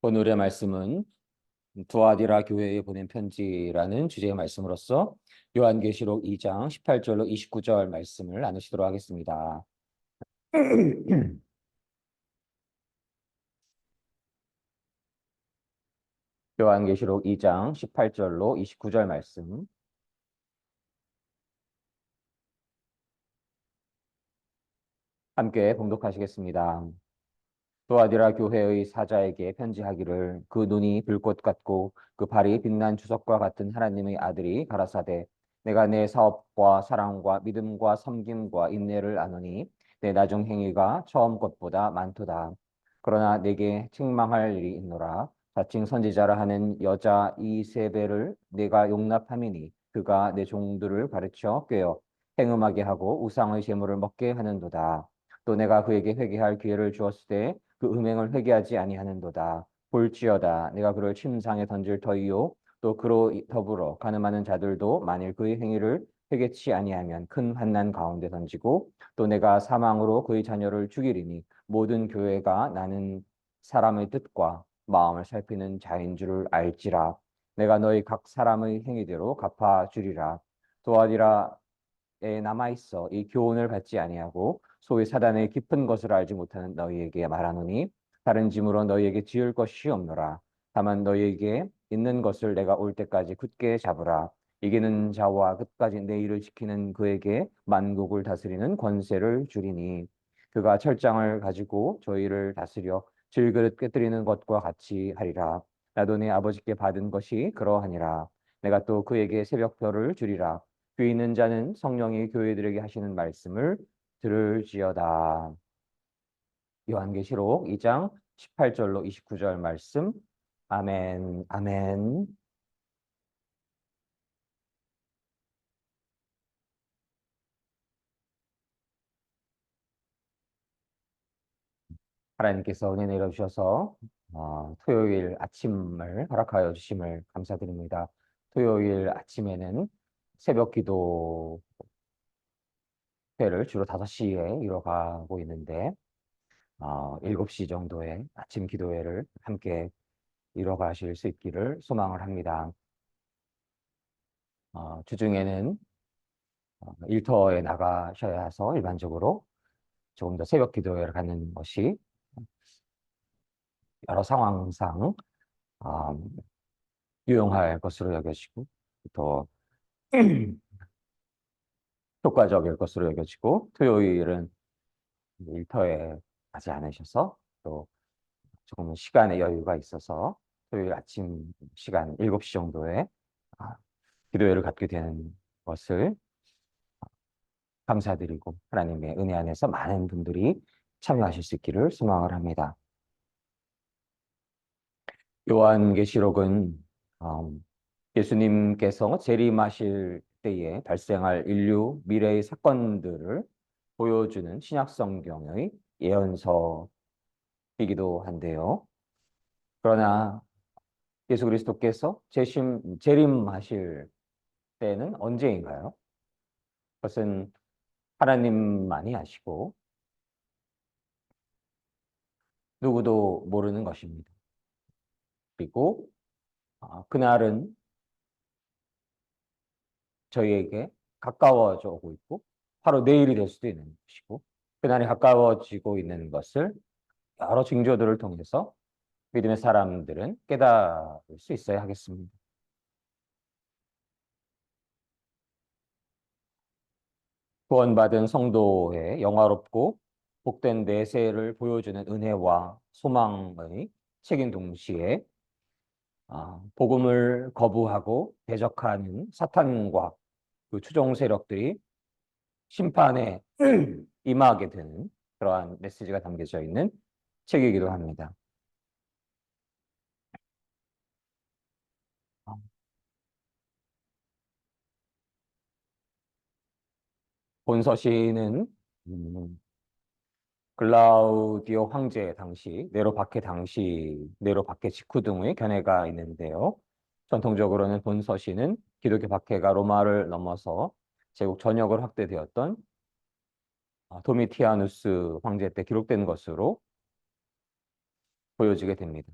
오늘의 말씀은 두아디라 교회에 보낸 편지라는 주제의 말씀으로서 요한계시록 2장 18절로 29절 말씀을 나누시도록 하겠습니다. 요한계시록 2장 18절로 29절 말씀 함께 봉독하시겠습니다. 두아디라 교회의 사자에게 편지하기를 그 눈이 불꽃 같고 그 발이 빛난 주석과 같은 하나님의 아들이 가라사대 내가 내 사업과 사랑과 믿음과 섬김과 인내를 아노니 내 나중 행위가 처음 것보다 많도다. 그러나 내게 책망할 일이 있노라. 자칭 선지자라 하는 여자 이세벨을 내가 용납함이니 그가 내 종들을 가르쳐 꿰어 행음하게 하고 우상의 제물을 먹게 하는도다. 또 내가 그에게 회개할 기회를 주었을 때 그 음행을 회개하지 아니하는도다. 볼지어다 내가 그를 침상에 던질 터이요 또 그로 더불어 가늠하는 자들도 만일 그의 행위를 회개치 아니하면 큰 환난 가운데 던지고 또 내가 사망으로 그의 자녀를 죽이리니 모든 교회가 나는 사람의 뜻과 마음을 살피는 자인 줄을 알지라. 내가 너희 각 사람의 행위대로 갚아 주리라. 도하리라 에 남아 있어 이 교훈을 받지 아니하고 소위 사단의 깊은 것을 알지 못하는 너희에게 말하노니 다른 짐으로 너희에게 지을 것이 없노라. 다만 너희에게 있는 것을 내가 올 때까지 굳게 잡으라. 이기는 자와 끝까지 내 일을 지키는 그에게 만국을 다스리는 권세를 주리니 그가 철장을 가지고 저희를 다스려 질그릇 깨뜨리는 것과 같이 하리라. 나도 내 아버지께 받은 것이 그러하니라. 내가 또 그에게 새벽별을 주리라. 귀 있는 자는 성령이 교회들에게 하시는 말씀을 들을지어다. 요한계시록 2장 18절로 29절 말씀. 아멘, 아멘. 하나님께서 은혜 내려주셔서 토요일 아침을 허락하여 주심을 감사드립니다. 토요일 아침에는 새벽 기도회를 주로 5시에 이뤄가고 있는데 7시 정도에 아침 기도회를 함께 이뤄가실 수 있기를 소망을 합니다. 주중에는 일터에 나가셔야 해서 일반적으로 조금 더 새벽 기도회를 가는 것이 여러 상황상 어, 유용할 것으로 여겨지고 또 효과적일 것으로 여겨지고 토요일은 일터에 가지 않으셔서 또 조금 시간의 여유가 있어서 토요일 아침 시간 7시 정도에 아, 기도회를 갖게 되는 것을 감사드리고 하나님의 은혜 안에서 많은 분들이 참여하실 수 있기를 소망을 합니다. 요한계시록은 예수님께서 재림하실 때에 발생할 인류 미래의 사건들을 보여주는 신약 성경의 예언서이기도 한데요. 그러나 예수 그리스도께서 재림하실 때는 언제인가요? 그것은 하나님만이 아시고 누구도 모르는 것입니다. 그리고 그날은 저희에게 가까워져 오고 있고 바로 내일이 될 수도 있는 것이고 그날이 가까워지고 있는 것을 여러 징조들을 통해서 믿음의 사람들은 깨달을 수 있어야 하겠습니다. 구원받은 성도의 영화롭고 복된 내세를 보여주는 은혜와 소망의 책임 동시에 복음을 거부하고 대적하는 사탄과 그 추종 세력들이 심판에 임하게 되는 그러한 메시지가 담겨져 있는 책이기도 합니다. 본서시는 음, 글라우디오 황제 당시, 네로 박해 직후 등의 견해가 있는데요. 전통적으로는 본서시는 기독교 박해가 로마를 넘어서 제국 전역을 확대되었던 도미티아누스 황제 때 기록된 것으로 보여지게 됩니다.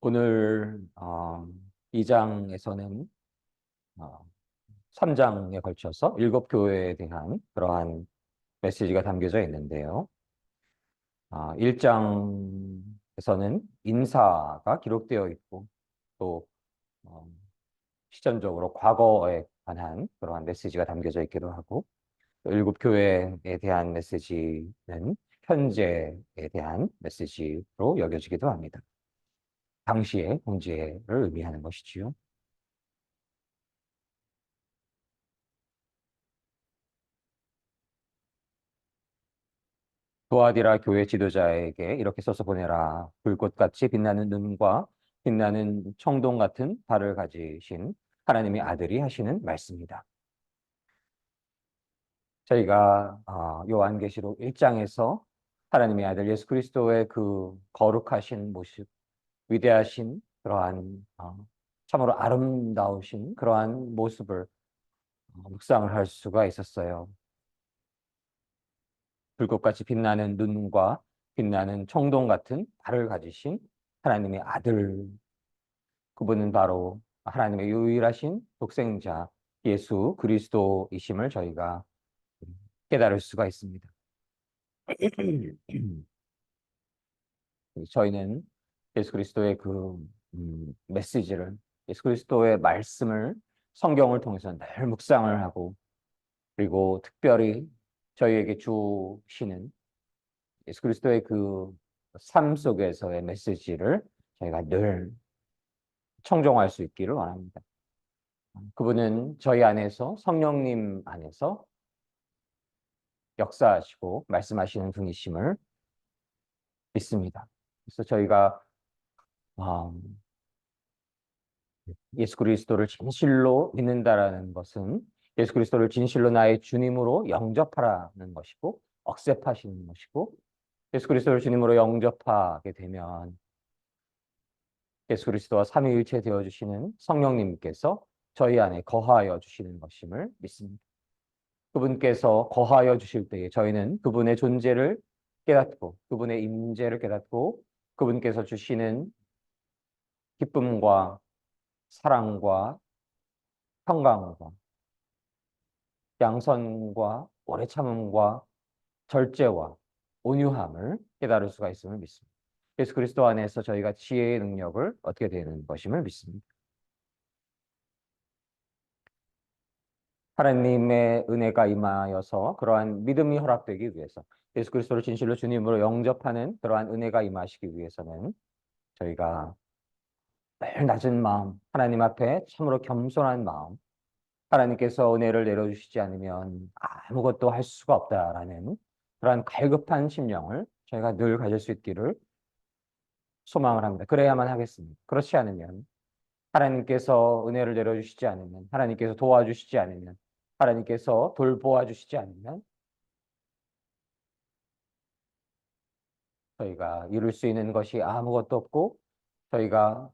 오늘 2장에서는 3장에 걸쳐서 일곱 교회에 대한 그러한 메시지가 담겨져 있는데요. 1장에서는 인사가 기록되어 있고 또 어, 시전적으로 과거에 관한 그러한 메시지가 담겨져 있기도 하고 또 일곱 교회에 대한 메시지는 현재에 대한 메시지로 여겨지기도 합니다. 당시의 공지를 의미하는 것이지요. 도아디라 교회 지도자에게 이렇게 써서 보내라. 불꽃같이 빛나는 눈과 빛나는 청동 같은 발을 가지신 하나님의 아들이 하시는 말씀이다. 저희가 요한계시록 1장에서 하나님의 아들 예수 그리스도의 그 거룩하신 모습, 위대하신 그러한 참으로 아름다우신 그러한 모습을 묵상을 할 수가 있었어요. 불꽃같이 빛나는 눈과 빛나는 청동 같은 발을 가지신 하나님의 아들, 그분은 바로 하나님의 유일하신 독생자 예수 그리스도이심을 저희가 깨달을 수가 있습니다. 저희는 예수 그리스도의 그 메시지를, 예수 그리스도의 말씀을 성경을 통해서 늘 묵상을 하고, 그리고 특별히 저희에게 주시는 예수 그리스도의 그 삶 속에서의 메시지를 저희가 늘 청종할 수 있기를 원합니다. 그분은 저희 안에서, 성령님 안에서 역사하시고 말씀하시는 분이심을 믿습니다. 그래서 저희가 예수 그리스도를 진실로 믿는다라는 것은 예수 그리스도를 진실로 나의 주님으로 영접하라는 것이고, 억셉하시는 것이고, 예수 그리스도를 주님으로 영접하게 되면 예수 그리스도와 삼위일체 되어주시는 성령님께서 저희 안에 거하여 주시는 것임을 믿습니다. 그분께서 거하여 주실 때에 저희는 그분의 존재를 깨닫고, 그분의 임재를 깨닫고, 그분께서 주시는 기쁨과 사랑과 평강과 양선과 오래 참음과 절제와 온유함을 깨달을 수가 있음을 믿습니다. 예수 그리스도 안에서 저희가 지혜의 능력을 얻게 되는 것임을 믿습니다. 하나님의 은혜가 임하여서 그러한 믿음이 허락되기 위해서, 예수 그리스도를 진실로 주님으로 영접하는 그러한 은혜가 임하시기 위해서는 저희가 늘 낮은 마음, 하나님 앞에 참으로 겸손한 마음, 하나님께서 은혜를 내려주시지 않으면 아무것도 할 수가 없다라는 그러한 갈급한 심령을 저희가 늘 가질 수 있기를 소망을 합니다. 그래야만 하겠습니다. 그렇지 않으면, 하나님께서 은혜를 내려주시지 않으면, 하나님께서 도와주시지 않으면, 하나님께서 돌보아 주시지 않으면 저희가 이룰 수 있는 것이 아무것도 없고, 저희가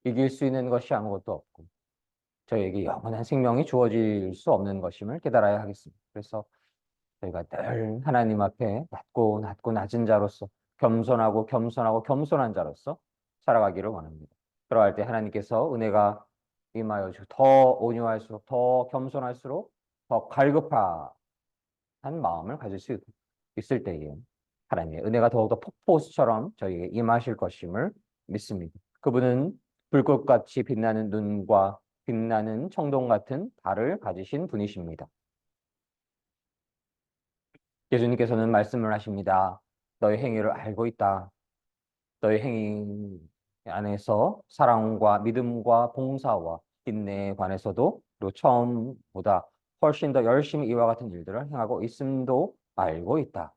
이길 수 있는 것이 아무것도 없고, 저희에게 영원한 생명이 주어질 수 없는 것임을 깨달아야 하겠습니다. 그래서 저희가 늘 하나님 앞에 낮고 낮고 낮은 자로서, 겸손하고 겸손하고 겸손한 자로서 살아가기를 원합니다. 그러할 때 하나님께서 은혜가 임하여 주시고, 더 온유할수록, 더 겸손할수록 더 갈급한 마음을 가질 수 있을 때에 하나님의 은혜가 더욱더 폭포수처럼 저희에게 임하실 것임을 믿습니다. 그분은 불꽃같이 빛나는 눈과 빛나는 청동 같은 발을 가지신 분이십니다. 예수님께서는 말씀을 하십니다. 너의 행위를 알고 있다. 너의 행위 안에서 사랑과 믿음과 봉사와 인내에 관해서도 또 처음보다 훨씬 더 열심히 이와 같은 일들을 행하고 있음도 알고 있다.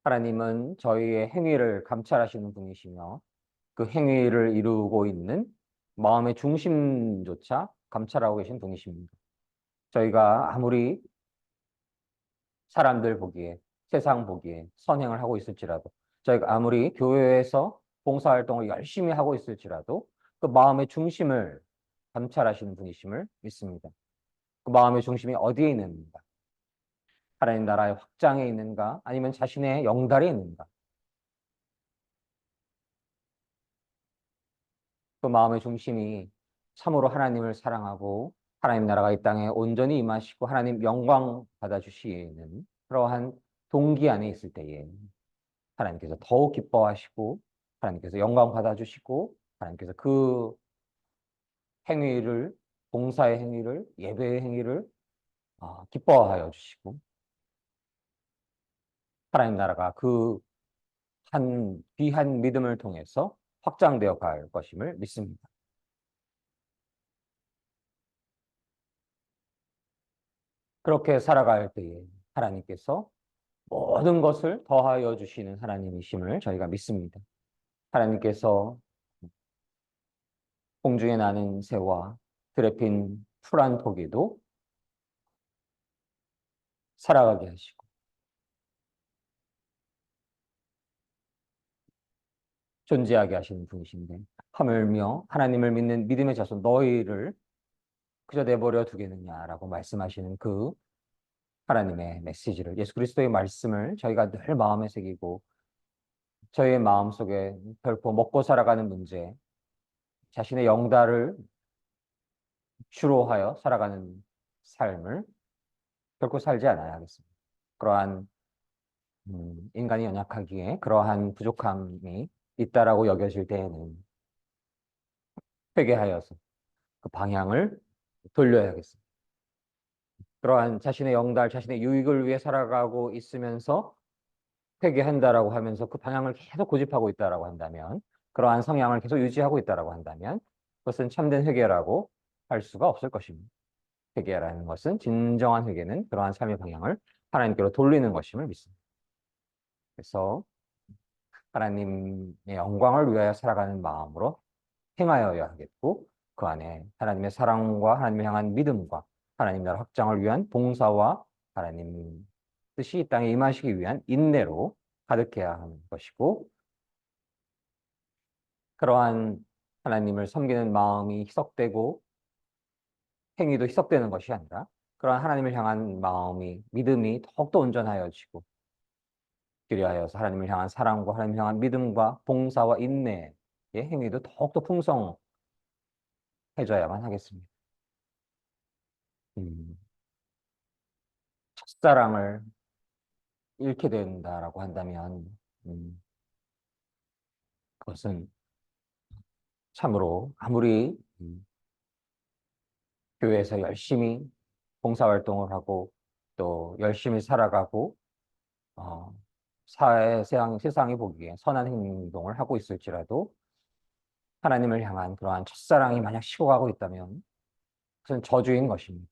하나님은 저희의 행위를 감찰하시는 분이시며, 그 행위를 이루고 있는 마음의 중심조차 감찰하고 계신 분이십니다. 저희가 아무리 사람들 보기에, 세상 보기에 선행을 하고 있을지라도, 저희가 아무리 교회에서 봉사활동을 열심히 하고 있을지라도 그 마음의 중심을 감찰하시는 분이심을 믿습니다. 그 마음의 중심이 어디에 있는가? 하나님 나라의 확장에 있는가? 아니면 자신의 영달에 있는가? 그 마음의 중심이 참으로 하나님을 사랑하고 하나님 나라가 이 땅에 온전히 임하시고 하나님 영광 받아주시는 그러한 동기 안에 있을 때에 하나님께서 더욱 기뻐하시고 하나님께서 영광 받아주시고 하나님께서 그 행위를 봉사의 행위를 예배의 행위를 기뻐하여 주시고 하나님 나라가 그 한 귀한 믿음을 통해서 확장되어 갈 것임을 믿습니다. 그렇게 살아갈 때에 하나님께서 모든 것을 더하여 주시는 하나님이심을 저희가 믿습니다. 하나님께서 공중에 나는 새와 들에 핀 푸른 토기도 살아가게 하시고 존재하게 하시는 분이신데 하물며 하나님을 믿는 믿음의 자손 너희를 그저 내버려 두겠느냐라고 말씀하시는 그 하나님의 메시지를 예수 그리스도의 말씀을 저희가 늘 마음에 새기고 저희의 마음속에 결코 먹고 살아가는 문제 자신의 영달을 주로 하여 살아가는 삶을 결코 살지 않아야 하겠습니다. 그러한 인간이 연약하기에 그러한 부족함이 있다라고 여겨질 때에는 회개하여서 그 방향을 돌려야겠습니다. 그러한 자신의 영달, 자신의 유익을 위해 살아가고 있으면서 회개한다라고 하면서 그 방향을 계속 고집하고 있다라고 한다면, 그러한 성향을 계속 유지하고 있다라고 한다면, 그것은 참된 회개라고 할 수가 없을 것입니다. 회개라는 것은 진정한 회개는 그러한 삶의 방향을 하나님께로 돌리는 것임을 믿습니다. 그래서 하나님의 영광을 위하여 살아가는 마음으로 행하여야 하겠고, 그 안에 하나님의 사랑과 하나님을 향한 믿음과 하나님 나라 확장을 위한 봉사와 하나님 뜻이 이 땅에 임하시기 위한 인내로 가득해야 하는 것이고, 그러한 하나님을 섬기는 마음이 희석되고 행위도 희석되는 것이 아니라 그러한 하나님을 향한 마음이 믿음이 더욱더 온전하여지고 그리하여서 하나님을 향한 사랑과 하나님을 향한 믿음과 봉사와 인내의 행위도 더욱더 풍성해져야만 하겠습니다. 음, 첫사랑을 잃게 된다라고 한다면 그것은 참으로 아무리 교회에서 열심히 봉사활동을 하고 또 열심히 살아가고 어, 세상이 보기에 선한 행동을 하고 있을지라도 하나님을 향한 그러한 첫사랑이 만약 식어가고 있다면 그것은 저주인 것입니다.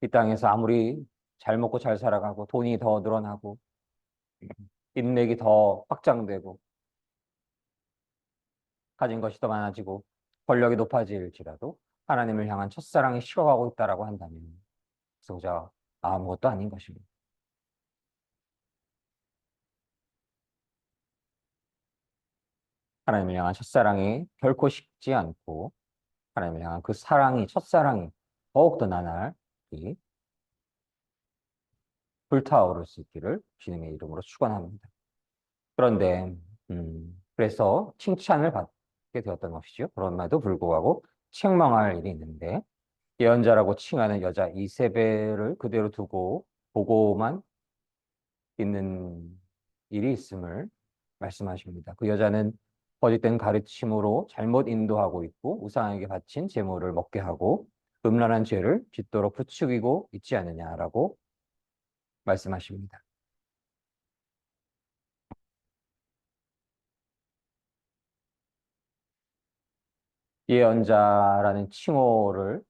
이 땅에서 아무리 잘 먹고 잘 살아가고 돈이 더 늘어나고 인맥이 더 확장되고 가진 것이 더 많아지고 권력이 높아질지라도 하나님을 향한 첫사랑이 식어가고 있다라고 한다면 그저 아무것도 아닌 것입니다. 하나님을 향한 첫사랑이 결코 식지 않고 하나님을 향한 그 사랑이 첫사랑이 더욱더 나날이 불타오를 수 있기를 주님의 이름으로 축원합니다. 그런데 그래서 칭찬을 받게 되었던 것이죠. 그럼에도 불구하고 책망할 일이 있는데 예언자라고 칭하는 여자 이세벨을 그대로 두고 보고만 있는 일이 있음을 말씀하십니다. 그 여자는 거짓된 가르침으로 잘못 인도하고 있고 우상에게 바친 제물을 먹게 하고 음란한 죄를 짓도록 부추기고 있지 않느냐라고 말씀하십니다. 예언자라는 칭호를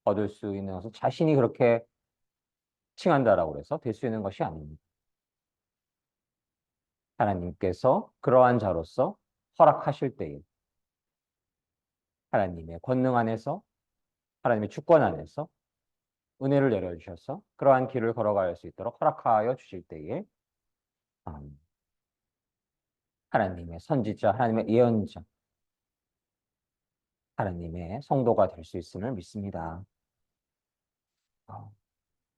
얻을 수 있는 것은 자신이 그렇게 칭한다라고 해서 될 수 있는 것이 아닙니다. 하나님께서 그러한 자로서 허락하실 때에 하나님의 권능 안에서 하나님의 주권 안에서 은혜를 내려주셔서 그러한 길을 걸어갈 수 있도록 허락하여 주실 때에 음, 하나님의 선지자, 하나님의 예언자, 하나님의 성도가 될 수 있음을 믿습니다. 어,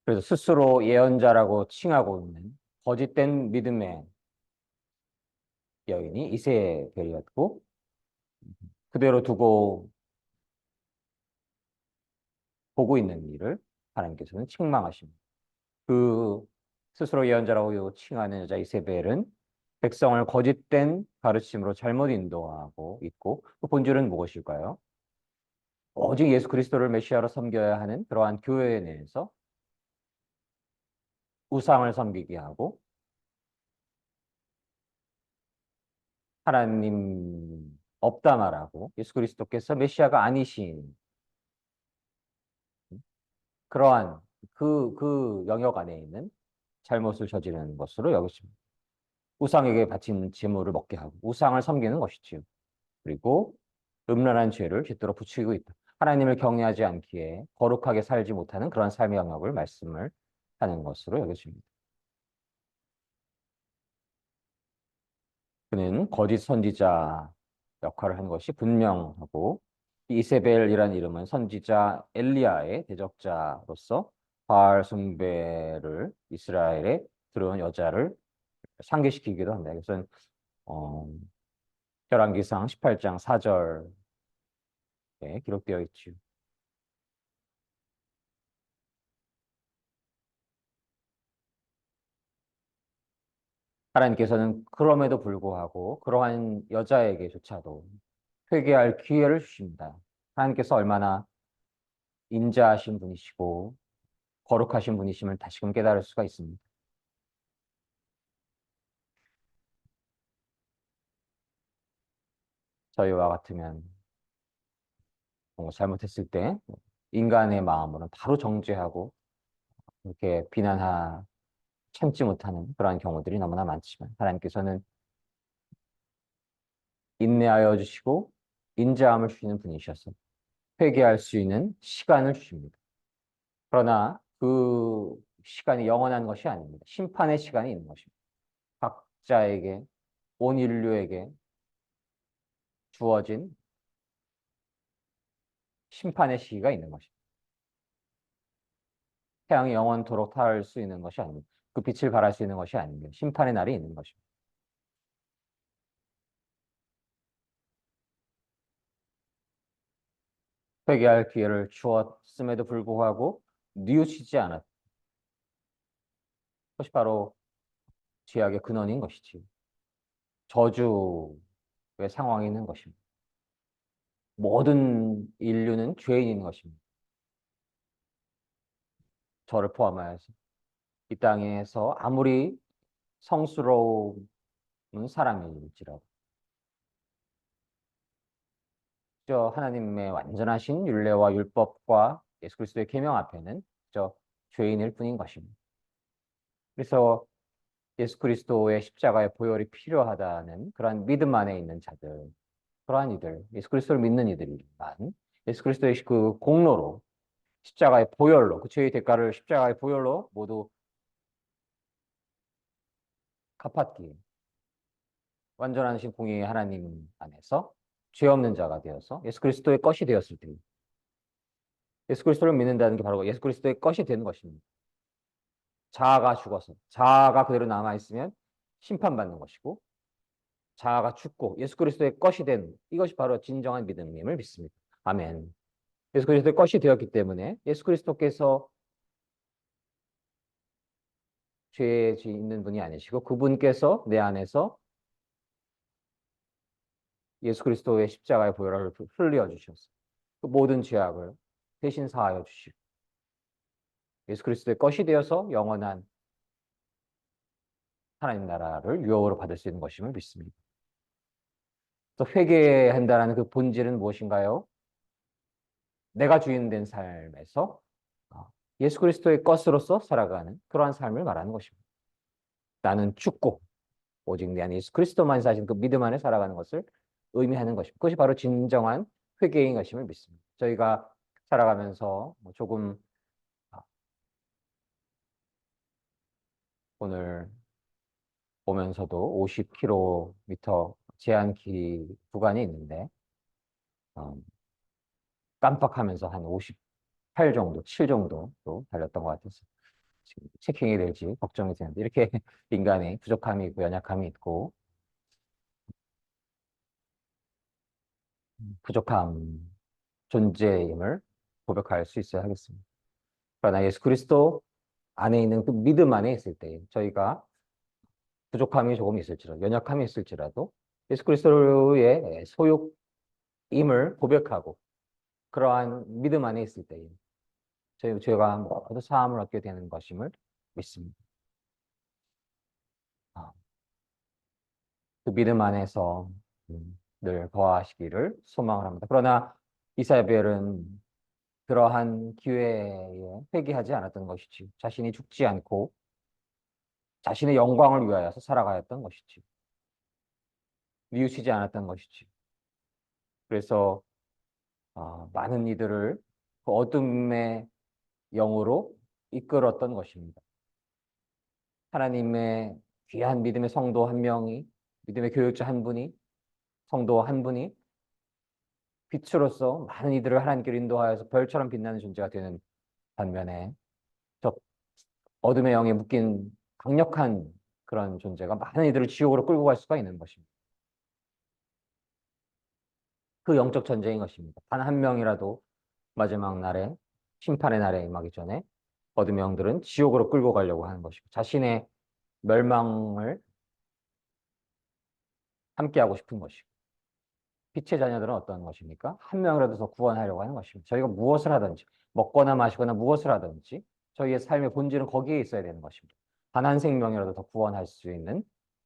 그래서 스스로 예언자라고 칭하고 있는 거짓된 믿음의 여인이 이세벨이었고, 그대로 두고 보고 있는 일을 하나님께서는 책망하십니다. 그 스스로 예언자라고 칭하는 여자 이세벨은 백성을 거짓된 가르침으로 잘못 인도하고 있고, 그 본질은 무엇일까요? 오직 예수 그리스도를 메시아로 섬겨야 하는 그러한 교회 내에서 우상을 섬기게 하고 하나님 없다 말하고 예수 그리스도께서 메시아가 아니신 그러한 그 영역 안에 있는 잘못을 저지르는 것으로 여기십니다. 우상에게 바친 제물을 먹게 하고 우상을 섬기는 것이지요. 그리고 음란한 죄를 깃들어 붙이고 있다. 하나님을 경외하지 않기에 거룩하게 살지 못하는 그런 삶의 영역을 말씀을 하는 것으로 여겨집니다. 그는 거짓 선지자 역할을 한 것이 분명하고 이세벨이라는 이름은 선지자 엘리야의 대적자로서 바알 숭배를 이스라엘에 들어온 여자를 상기시키기도 합니다. 그래서 어, 열왕기상 18장 4절에 기록되어 있죠. 하나님께서는 그럼에도 불구하고 그러한 여자에게조차도 회개할 기회를 주십니다. 하나님께서 얼마나 인자하신 분이시고 거룩하신 분이심을 다시금 깨달을 수가 있습니다. 저희와 같으면 뭔가 잘못했을 때 인간의 마음으로는 바로 정죄하고 이렇게 참지 못하는 그러한 경우들이 너무나 많지만 하나님께서는 인내하여 주시고 인자함을 주시는 분이셔서 회개할 수 있는 시간을 주십니다. 그러나 그 시간이 영원한 것이 아닙니다. 심판의 시간이 있는 것입니다. 각자에게, 온 인류에게 주어진 심판의 시기가 있는 것입니다. 태양이 영원토록 닿을 수 있는 것이 아닙니다. 그 빛을 발할 수 있는 것이 아닙니다. 심판의 날이 있는 것입니다. 회개할 기회를 주었음에도 불구하고 뉘우치지 않았던 것이 바로 죄악의 근원인 것이지. 저주의 상황이 있는 것입니다. 모든 인류는 죄인인 것입니다. 저를 포함하여서 이 땅에서 아무리 성스러운 사람일지라도 저 하나님의 완전하신 율례와 율법과 예수 그리스도의 계명 앞에는 저 죄인일 뿐인 것입니다. 그래서 예수 그리스도의 십자가의 보혈이 필요하다는 그러한 믿음 안에 있는 자들, 그러한 이들, 예수 그리스도를 믿는 이들만 예수 그리스도의 그 공로로 십자가의 보혈로 그 죄의 대가를 십자가의 보혈로 모두 갚았기에 완전하신 공의의 하나님 안에서 죄 없는 자가 되어서 예수 그리스도의 것이 되었을 때 예수 그리스도를 믿는다는 게 바로 예수 그리스도의 것이 되는 것입니다. 자아가 죽어서 자아가 그대로 남아 있으면 심판받는 것이고 자아가 죽고 예수 그리스도의 것이 된 이것이 바로 진정한 믿음임을 믿습니다. 아멘. 예수 그리스도의 것이 되었기 때문에 예수 그리스도께서 죄에 있는 분이 아니시고 그분께서 내 안에서 예수 그리스도의 십자가의 보혈을 흘려 주셔서 그 모든 죄악을 대신 사하여 주시고 예수 그리스도의 것이 되어서 영원한 하나님 나라를 유업으로 받을 수 있는 것임을 믿습니다. 또 회개한다는 그 본질은 무엇인가요? 내가 주인 된 삶에서 예수 그리스도의 것으로서 살아가는 그러한 삶을 말하는 것입니다. 나는 죽고 오직 내 안에 예수 그리스도만 사신 그 믿음 안에 살아가는 것을 의미하는 것입니다. 그것이 바로 진정한 회개인 것임을 믿습니다. 저희가 살아가면서 조금 오늘 보면서도 50km 제한키 구간이 있는데 어, 깜빡하면서 한 58 정도, 7 정도 또 달렸던 것 같았어요. 지금 체킹이 될지 걱정이 되는데 이렇게 인간의 부족함이 있고 연약함이 있고 부족함 존재임을 고백할 수 있어야 하겠습니다. 그러나 예수 그리스도 안에 있는 그 믿음 안에 있을 때 저희가 부족함이 조금 있을지라도 연약함이 있을지라도 예수 그리스도의 소유임을 고백하고 그러한 믿음 안에 있을 때 저희가 모두 사함을 얻게 되는 것임을 믿습니다. 아, 그 믿음 안에서 늘 거하시기를 소망을 합니다. 그러나 이사벨은 그러한 기회에 회개하지 않았던 것이지 자신이 죽지 않고 자신의 영광을 위하여서 살아가였던 것이지 뉘우치지 않았던 것이지 그래서 많은 이들을 그 어둠의 영으로 이끌었던 것입니다. 하나님의 귀한 믿음의 성도 한 명이 믿음의 교육자 한 분이 성도 한 분이 빛으로서 많은 이들을 하나님께로 인도하여서 별처럼 빛나는 존재가 되는 반면에 저 어둠의 영에 묶인 강력한 그런 존재가 많은 이들을 지옥으로 끌고 갈 수가 있는 것입니다. 그 영적 전쟁인 것입니다. 단 한 명이라도 마지막 날에 심판의 날에 임하기 전에 어둠의 영들은 지옥으로 끌고 가려고 하는 것이고 자신의 멸망을 함께하고 싶은 것이고 빛의 자녀들은 어떤 것입니까? 한 명이라도 더 구원하려고 하는 것입니다. 저희가 무엇을 하든지 먹거나 마시거나 무엇을 하든지 저희의 삶의 본질은 거기에 있어야 되는 것입니다. 단 한 생명이라도 더 구원할 수 있는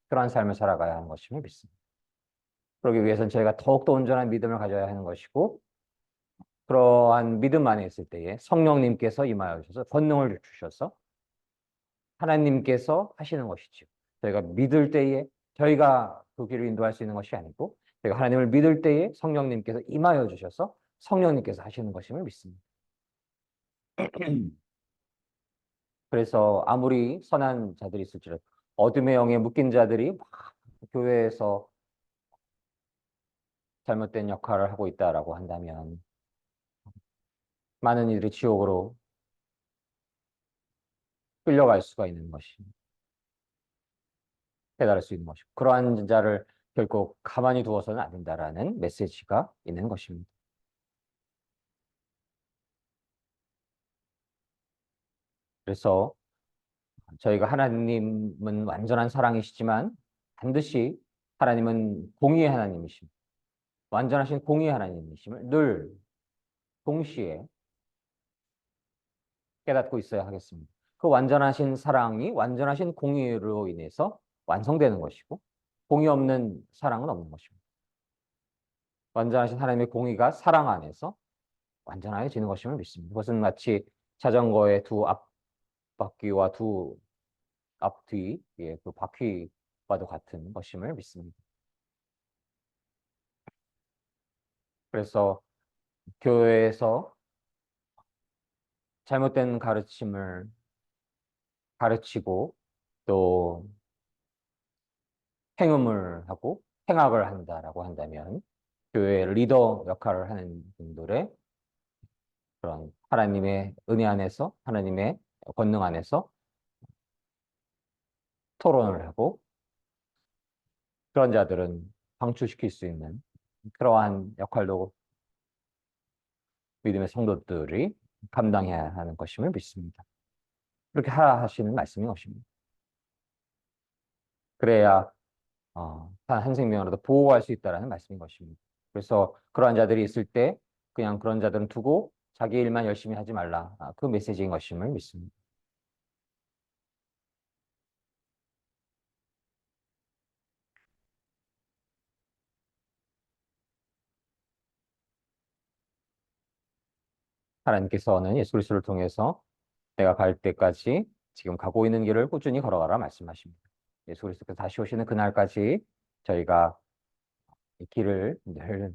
그러한 삶을 살아가야 하는 것임을 믿습니다. 그러기 위해서는 저희가 더욱더 온전한 믿음을 가져야 하는 것이고 그러한 믿음 안에 있을 때에 성령님께서 임하여 주셔서 권능을 주셔서 하나님께서 하시는 것이죠. 저희가 믿을 때에 저희가 그 길을 인도할 수 있는 것이 아니고 저희가 하나님을 믿을 때에 성령님께서 임하여 주셔서 성령님께서 하시는 것임을 믿습니다. 그래서 아무리 선한 자들이 있을지라도 어둠의 영에 묶인 자들이 막 교회에서 잘못된 역할을 하고 있다라고 한다면 많은 이들이 지옥으로 끌려갈 수가 있는 것이 깨달을 수 있는 것이고 그러한 자를 결코 가만히 두어서는 안 된다라는 메시지가 있는 것입니다. 그래서 저희가 하나님은 완전한 사랑이시지만 반드시 하나님은 공의의 하나님이십니다. 완전하신 공의의 하나님이심을 늘 동시에 깨닫고 있어야 하겠습니다. 그 완전하신 사랑이 완전하신 공의로 인해서 완성되는 것이고 공의 없는 사랑은 없는 것입니다. 완전하신 하나님의 공의가 사랑 안에서 완전하여지는 것임을 믿습니다. 그것은 마치 자전거의 두 앞바퀴와 두 앞뒤의 그 바퀴와도 같은 것임을 믿습니다. 그래서 교회에서 잘못된 가르침을 가르치고 또 행음을 하고 행악을 한다라고 한다면 교회 리더 역할을 하는 분들의 그런 하나님의 은혜 안에서 하나님의 권능 안에서 토론을 하고 그런 자들은 방출시킬 수 있는 그러한 역할도 믿음의 성도들이 감당해야 하는 것임을 믿습니다. 그렇게 하라 하시는 말씀인 것입니다. 그래야 한 생명으로도 보호할 수 있다는 말씀인 것입니다. 그래서 그러한 자들이 있을 때 그냥 그런 자들은 두고 자기 일만 열심히 하지 말라. 그 메시지인 것임을 믿습니다. 하나님께서는 예수 그리스도를 통해서 내가 갈 때까지 지금 가고 있는 길을 꾸준히 걸어가라 말씀하십니다. 예수 그리스도께서 다시 오시는 그날까지 저희가 이 길을 늘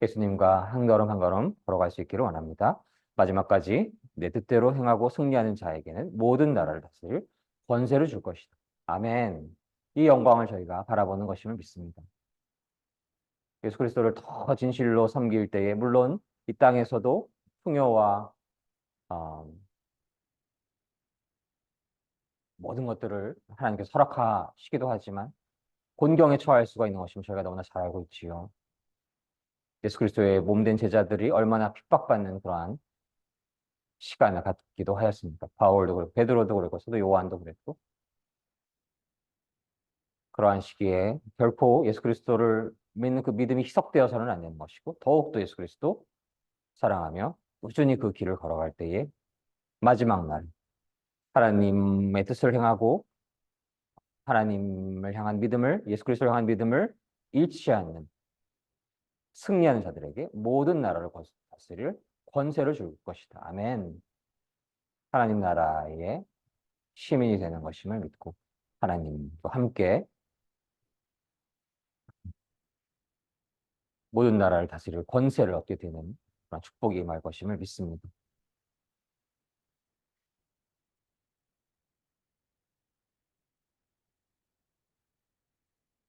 예수님과 한 걸음 한 걸음 걸어갈 수 있기를 원합니다. 마지막까지 내 뜻대로 행하고 승리하는 자에게는 모든 나라를 다스릴 권세를 줄 것이다. 아멘. 이 영광을 저희가 바라보는 것임을 믿습니다. 예수 그리스도를 더 진실로 섬길 때에 물론 이 땅에서도 풍요와 어, 모든 것들을 하나님께서 허락하시기도 하지만 곤경에 처할 수가 있는 것임을 저희가 너무나 잘 알고 있지요. 예수 그리스도의 몸된 제자들이 얼마나 핍박받는 그러한 시간을 갖기도 하였습니까? 바울도 그렇고 베드로도 그렇고 사도 요한도 그랬고 그러한 시기에 결코 예수 그리스도를 믿는 그 믿음이 희석되어서는 안 되는 것이고 더욱더 예수 그리스도 사랑하며 꾸준히 그 길을 걸어갈 때에 마지막 날 하나님의 뜻을 행하고 하나님을 향한 믿음을 예수 그리스도를 향한 믿음을 잃지 않는 승리하는 자들에게 모든 나라를 다스릴 권세를 줄 것이다. 아멘. 하나님 나라의 시민이 되는 것임을 믿고 하나님과 함께 모든 나라를 다스릴 권세를 얻게 되는 그런 축복이 임할 것임을 믿습니다.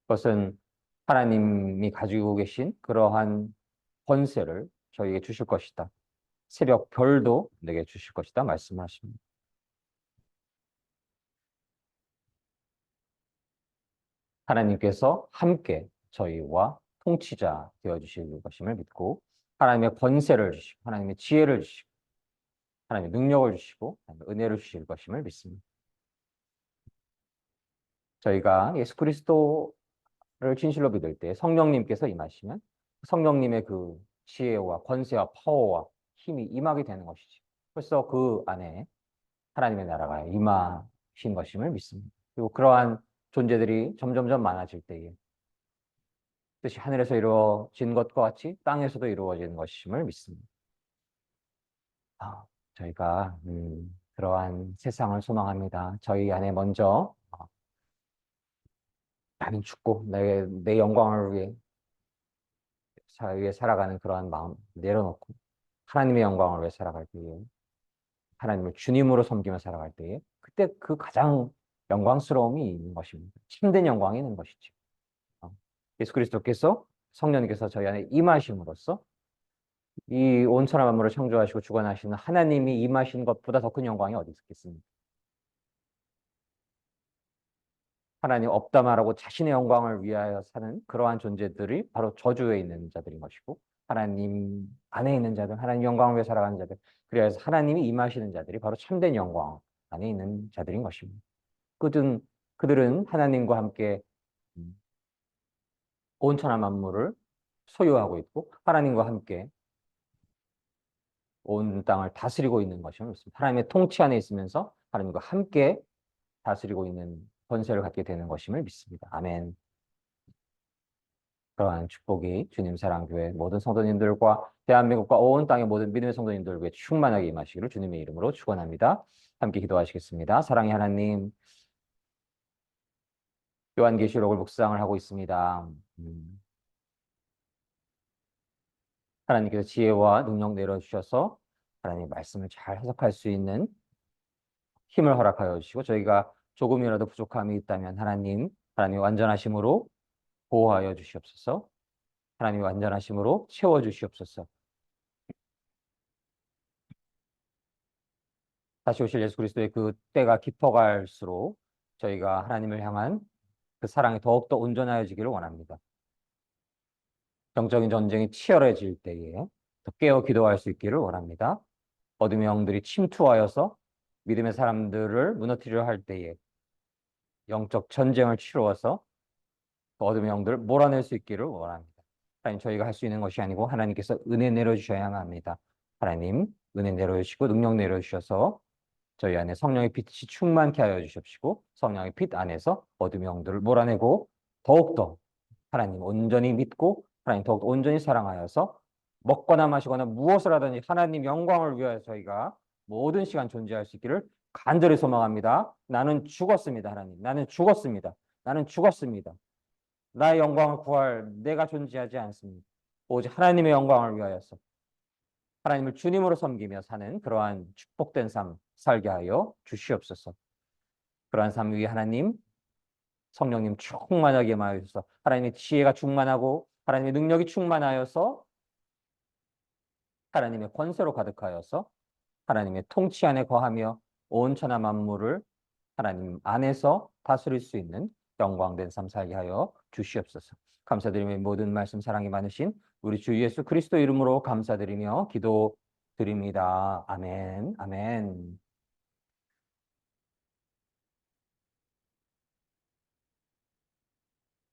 그것은 하나님이 가지고 계신 그러한 권세를 저희에게 주실 것이다. 새벽 별도 내게 주실 것이다 말씀하십니다. 하나님께서 함께 저희와 통치자 되어 주실 것임을 믿고 하나님의 권세를 주시고 하나님의 지혜를 주시고 하나님의 능력을 주시고 하나님의 은혜를 주실 것임을 믿습니다. 저희가 예수 그리스도를 진실로 믿을 때 성령님께서 임하시면 성령님의 그 지혜와 권세와 파워와 힘이 임하게 되는 것이지. 벌써 그 안에 하나님의 나라가 임하신 것임을 믿습니다. 그리고 그러한 존재들이 점점점 많아질 때에 뜻이 하늘에서 이루어진 것과 같이 땅에서도 이루어지는 것임을 믿습니다. 저희가 그러한 세상을 소망합니다. 저희 안에 먼저 나는 죽고 내 영광을 위해 살아가는 그러한 마음 내려놓고 하나님의 영광을 위해 살아갈 때에 하나님을 주님으로 섬기며 살아갈 때에 그때 그 가장 영광스러움이 있는 것입니다. 참된 영광이 있는 것이죠. 예수 그리스도께서 성령님께서 저희 안에 임하심으로써 이 온 천하 만물을 창조하시고 주관하시는 하나님이 임하신 것보다 더 큰 영광이 어디 있겠습니까? 하나님 없다 말하고 자신의 영광을 위하여 사는 그러한 존재들이 바로 저주에 있는 자들인 것이고 하나님 안에 있는 자들, 하나님 영광을 위해 살아가는 자들, 그래서 하나님이 임하시는 자들이 바로 참된 영광 안에 있는 자들인 것입니다. 그들은 하나님과 함께 음, 온 천하 만물을 소유하고 있고 하나님과 함께 온 땅을 다스리고 있는 것임을 믿습니다. 하나님의 통치 안에 있으면서 하나님과 함께 다스리고 있는 권세를 갖게 되는 것임을 믿습니다. 아멘. 그러한 축복이 주님 사랑교회 모든 성도님들과 대한민국과 온 땅의 모든 믿음의 성도님들 위해 충만하게 임하시기를 주님의 이름으로 축원합니다. 함께 기도하시겠습니다. 사랑의 하나님, 요한계시록을 묵상을 하고 있습니다. 하나님께서 지혜와 능력 내려주셔서 하나님 말씀을 잘 해석할 수 있는 힘을 허락하여 주시고 저희가 조금이라도 부족함이 있다면 하나님 완전하심으로 보호하여 주시옵소서. 하나님 완전하심으로 채워 주시옵소서. 다시 오실 예수 그리스도의 그 때가 깊어갈수록 저희가 하나님을 향한 그 사랑이 더욱더 온전하여지기를 원합니다. 영적인 전쟁이 치열해질 때에 더 깨어 기도할 수 있기를 원합니다. 어둠의 영들이 침투하여서 믿음의 사람들을 무너뜨리려 할 때에 영적 전쟁을 치루어서 그 어둠의 영들을 몰아낼 수 있기를 원합니다. 하나님 저희가 할 수 있는 것이 아니고 하나님께서 은혜 내려주셔야만 합니다. 하나님 은혜 내려주시고 능력 내려주셔서 저희 안에 성령의 빛이 충만케 하여 주십시고 성령의 빛 안에서 어둠의 영들을 몰아내고 더욱더 하나님 온전히 믿고 하나님 더욱더 온전히 사랑하여서 먹거나 마시거나 무엇을 하든지 하나님 영광을 위하여 저희가 모든 시간 존재할 수 있기를 간절히 소망합니다. 나는 죽었습니다. 하나님. 나는 죽었습니다. 나는 죽었습니다. 나의 영광을 구할 내가 존재하지 않습니다. 오직 하나님의 영광을 위하여서 하나님을 주님으로 섬기며 사는 그러한 축복된 삶 살게 하여 주시옵소서. 그러한 삶 위에 하나님 성령님 충만하게 임하여서 하나님의 지혜가 충만하고 하나님의 능력이 충만하여서 하나님의 권세로 가득하여서 하나님의 통치 안에 거하며 온 천하 만물을 하나님 안에서 다스릴 수 있는 영광된 삶 살게 하여 주시옵소서. 감사드리며 모든 말씀 사랑이 많으신 우리 주 예수 그리스도 이름으로 감사드리며 기도드립니다. 아멘, 아멘.